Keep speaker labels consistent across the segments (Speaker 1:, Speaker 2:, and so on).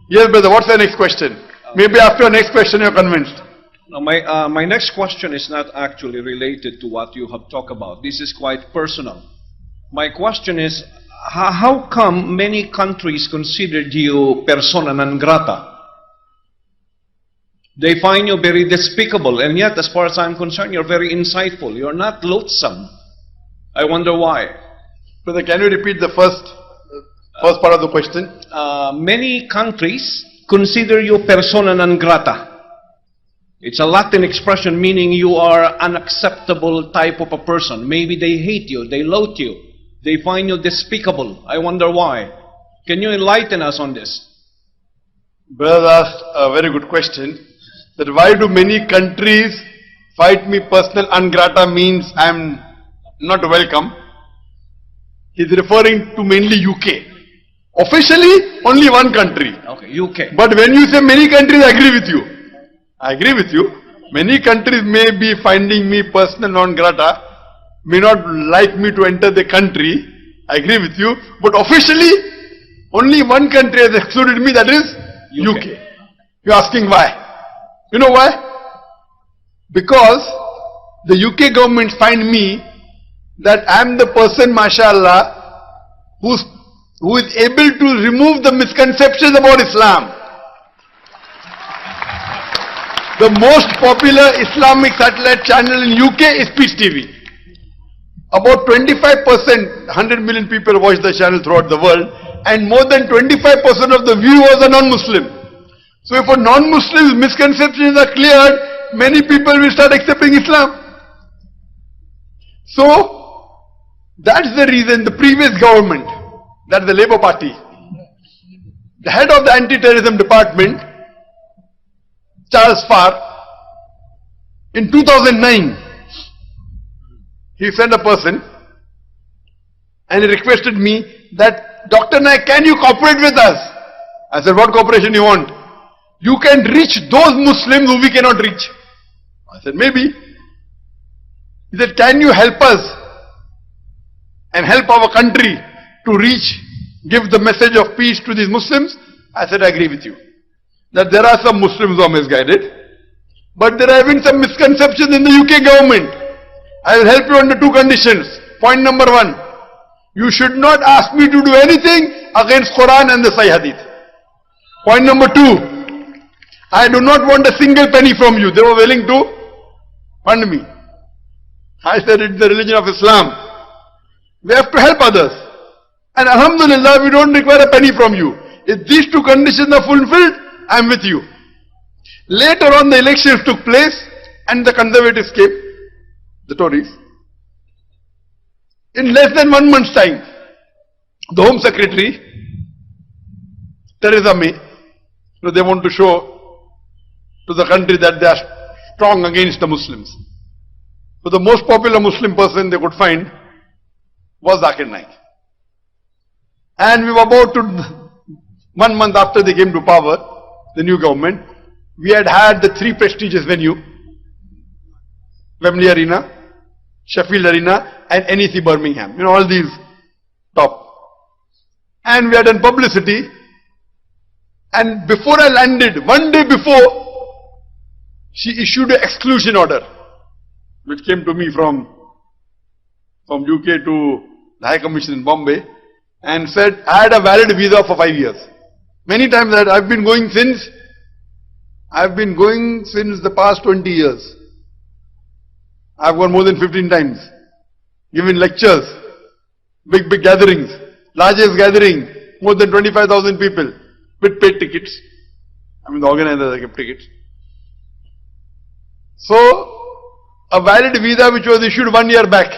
Speaker 1: Yes, brother, what's the next question? Maybe after your next question you're convinced.
Speaker 2: Now my next question is not actually related to what you have talked about. This is quite personal. My question is, how come many countries considered you persona non grata? They find you very despicable, and yet, as far as I'm concerned, you're very insightful. You're not loathsome. I wonder why.
Speaker 1: Brother, can you repeat the first part of the question?
Speaker 2: Many countries consider you persona non grata. It's a Latin expression meaning you are unacceptable type of a person. Maybe they hate you, they loathe you, they find you despicable. I wonder why. Can you enlighten us on this?
Speaker 1: Brother asked a very good question. That why do many countries fight me personal ungrata means I'm not welcome. He's referring to mainly UK. Officially, only one country.
Speaker 2: Okay, UK.
Speaker 1: But when you say many countries, I agree with you. I agree with you. Many countries may be finding me personal non grata, may not like me to enter the country. I agree with you. But officially, only one country has excluded me, that is UK. You're asking why? You know why? Because the UK government find me that I'm the person, mashallah, who is able to remove the misconceptions about Islam. The most popular Islamic satellite channel in UK is Peace TV. About 25%, 100 million people watch the channel throughout the world, and more than 25% of the viewers are non-Muslim. So if for non-Muslims misconceptions are cleared, many people will start accepting Islam. So that's the reason the previous government, that's the Labour Party, the head of the anti-terrorism department, Charles Farr, in 2009, he sent a person and he requested me that, Dr. Naik, can you cooperate with us? I said, what cooperation you want? You can reach those Muslims who we cannot reach. I said, maybe. He said, can you help us and help our country to reach, give the message of peace to these Muslims? I said, I agree with you. That there are some Muslims who are misguided, but there are even some misconceptions in the UK government. I will help you under two conditions. Point number one, you should not ask me to do anything against Quran and the Sahih Hadith. Point number two, I do not want a single penny from you. They were willing to fund me. I said, it's the religion of Islam. We have to help others. And alhamdulillah, we don't require a penny from you. If these two conditions are fulfilled, I am with you. Later on, the elections took place and the Conservatives came, the Tories. In less than 1 month's time, the Home Secretary, Theresa May, so they want to show to the country that they are strong against the Muslims. So the most popular Muslim person they could find was ذاكر Naik. And we were about to, 1 month after they came to power, the new government, we had the 3 prestigious venues, Wembley Arena, Sheffield Arena and NEC Birmingham. You know, all these top. And we had done publicity. And before I landed, 1 day before, she issued an exclusion order, which came to me from UK to the High Commission in Bombay, and said I had a valid visa for 5 years. Many times that I've been going since the past 20 years. I've gone more than 15 times, given lectures, big gatherings, largest gathering, more than 25,000 people, with paid tickets. I mean, the organizers gave tickets. So, a valid visa which was issued 1 year back,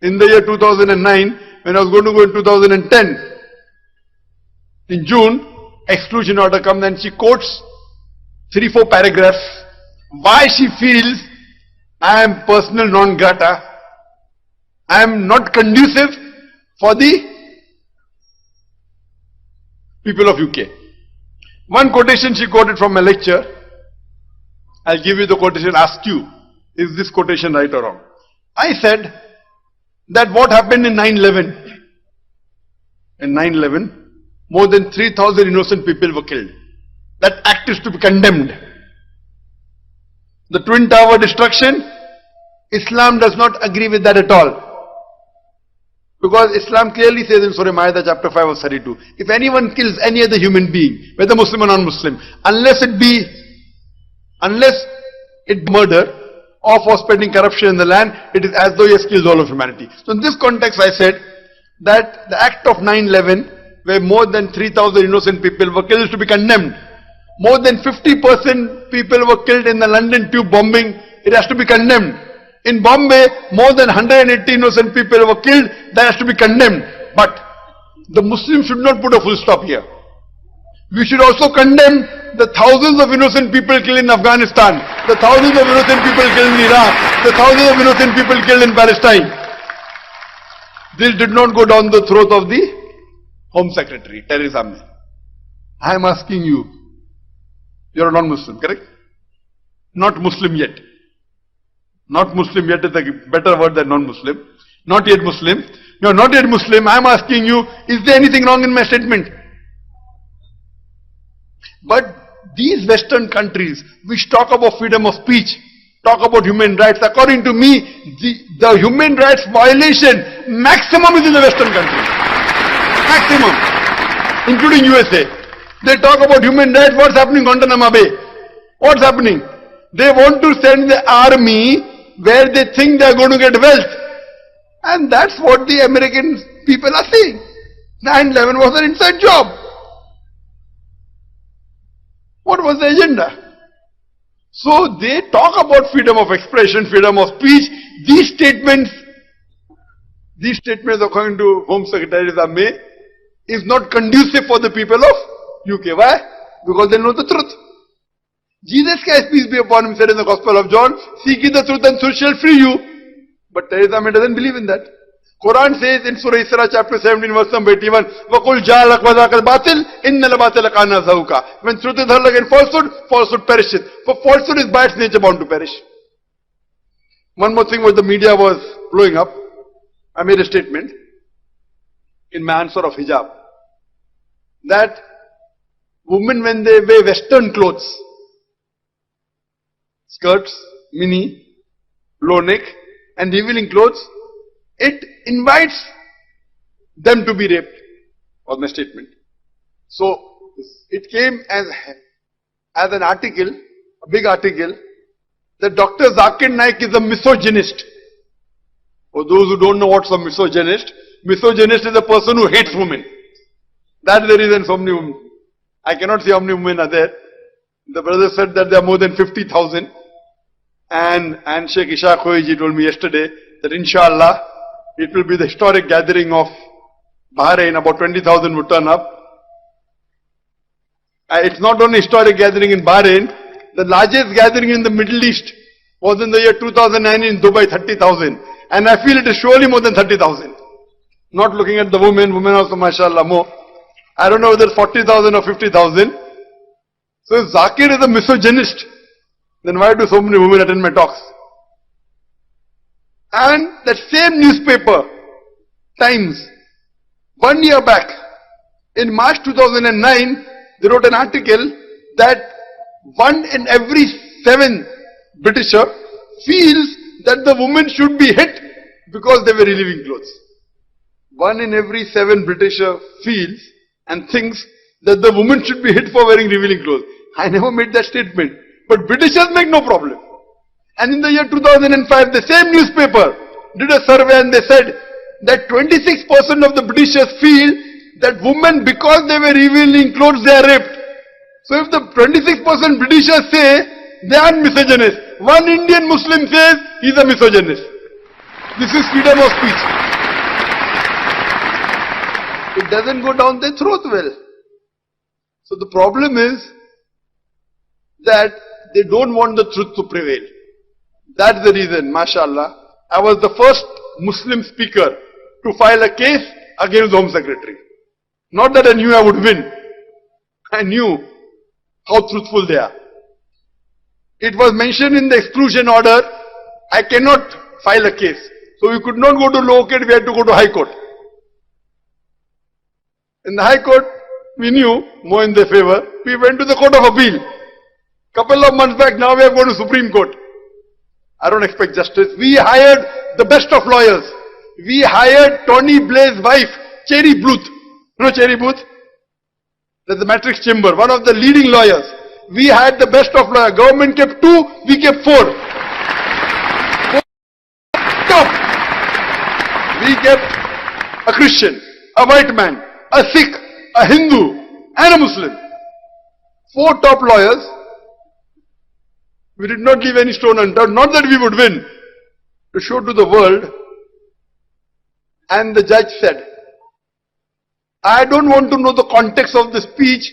Speaker 1: in the year 2009, when I was going to go in 2010, in June, exclusion order comes and she quotes 3-4 paragraphs, why she feels I am personal non grata, I am not conducive for the people of UK. One quotation she quoted from a lecture, I'll give you the quotation, ask you, is this quotation right or wrong? I said that what happened in 9/11, in 9/11, more than 3,000 innocent people were killed. that act is to be condemned. The Twin Tower destruction, Islam does not agree with that at all. Because Islam clearly says in Surah Ma'idah chapter 5 verse 32, if anyone kills any other human being, whether Muslim or non-Muslim, unless it murder or for spreading corruption in the land, it is as though he has killed all of humanity. So in this context I said that the act of 9/11, where more than 3,000 innocent people were killed, is to be condemned. More than 50% people were killed in the London tube bombing, it has to be condemned. In Bombay, more than 180 innocent people were killed, that has to be condemned. But the Muslims should not put a full stop here. We should also condemn the thousands of innocent people killed in Afghanistan, the thousands of innocent people killed in Iraq, the thousands of innocent people killed in Palestine. This did not go down the throat of the Home Secretary, Theresa May. I am asking you, you are a non-Muslim, correct? Not Muslim yet. Not Muslim yet is a better word than non-Muslim. Not yet Muslim. No, not yet Muslim. I am asking you, is there anything wrong in my statement? But these Western countries which talk about freedom of speech, talk about human rights, according to me, the human rights violation maximum is in the Western countries. Maximum. Including USA. They talk about human rights. What's happening in Guantanamo Bay? What's happening? They want to send the army where they think they are going to get wealth. And that's what the American people are saying. 9/11 was an inside job. What was the agenda? So they talk about freedom of expression, freedom of speech. These statements according to Home Secretary Theresa May, is not conducive for the people of UK. Why? Because they know the truth. Jesus Christ, peace be upon him, said in the Gospel of John, seek ye the truth and truth shall free you. But Theresa May doesn't believe in that. Quran says in Surah Isra chapter 17 verse number 81, وَقُلْ جَعَلَكْ وَذَاكَ الْبَاطِلِ إِنَّ الْبَاطِلَ كَانَ زَهُوقًا. When truth is hurled against falsehood, falsehood perisheth. For falsehood is by its nature bound to perish. One more thing, when the media was blowing up, I made a statement in my answer of hijab, that women, when they wear Western clothes, skirts, mini, low neck, and revealing clothes, it invites them to be raped, was my statement. So, it came as an article, a big article, that Dr. ذاكر Naik is a misogynist. For those who don't know what's a misogynist, misogynist is a person who hates women. That's the reason so many women. I cannot say how many women are there. The brother said that there are more than 50,000. And Sheikh Ishaq Khoiji told me yesterday that inshallah, it will be the historic gathering of Bahrain, about 20,000 would turn up. It's not only historic gathering in Bahrain, the largest gathering in the Middle East was in the year 2009 in Dubai, 30,000. And I feel it is surely more than 30,000. Not looking at the women also mashallah more. I don't know whether it's 40,000 or 50,000. So if Zakir is a misogynist, then why do so many women attend my talks? And that same newspaper, Times, 1 year back, in March 2009, they wrote an article that 1 in every 7 Britisher feels that the women should be hit because they were relieving clothes. 1 in every 7 Britisher feels and thinks that the woman should be hit for wearing revealing clothes. I never made that statement. But Britishers make no problem. And in the year 2005, the same newspaper did a survey and they said that 26% of the Britishers feel that women, because they were revealing clothes, they are raped. So if the 26% Britishers say they are misogynists, one Indian Muslim says he is a misogynist. This is freedom of speech. It doesn't go down their throat well. So the problem is that they don't want the truth to prevail. That's the reason, mashallah, I was the first Muslim speaker to file a case against the Home Secretary. Not that I knew I would win. I knew how truthful they are. It was mentioned in the exclusion order, I cannot file a case. So we could not go to lower court, we had to go to High Court. In the High Court, we knew more in their favor. We went to the Court of Appeal. Couple of months back, now we have gone to Supreme Court. I don't expect justice. We hired the best of lawyers. We hired Tony Blair's wife, Cherry Booth. You know Cherry Booth? That's the Matrix Chamber, one of the leading lawyers. We had the best of lawyers. Government kept 2, we kept 4. Top. We kept a Christian, a white man, a Sikh, a Hindu, and a Muslim. 4 top lawyers. We did not leave any stone unturned. Not that we would win. To show to the world. And the judge said, I don't want to know the context of the speech.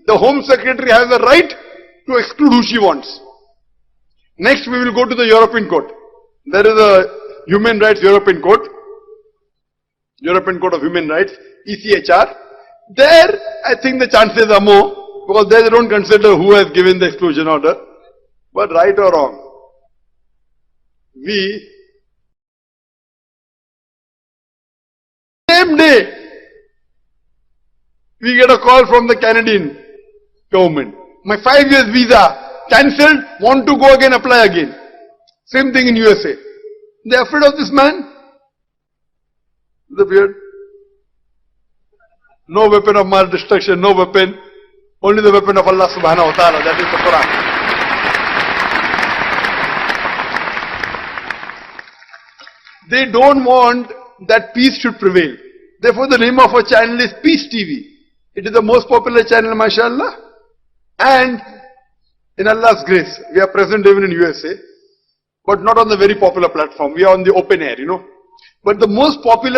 Speaker 1: The Home Secretary has a right to exclude who she wants. Next we will go to the European Court. There is a Human Rights European Court. European Court of Human Rights, ECHR. There I think the chances are more, because there they don't consider who has given the exclusion order. But right or wrong, we, same day, we get a call from the Canadian government. My 5 years visa cancelled, want to go again, apply again. Same thing in USA. They are afraid of this man. The beard. No weapon of mass destruction, no weapon. Only the weapon of Allah subhanahu wa ta'ala, that is the Quran. They don't want that peace should prevail. Therefore the name of our channel is Peace TV. It is the most popular channel, mashallah. And in Allah's grace, we are present even in USA, but not on the very popular platform. We are on the open air, you know. But the most popular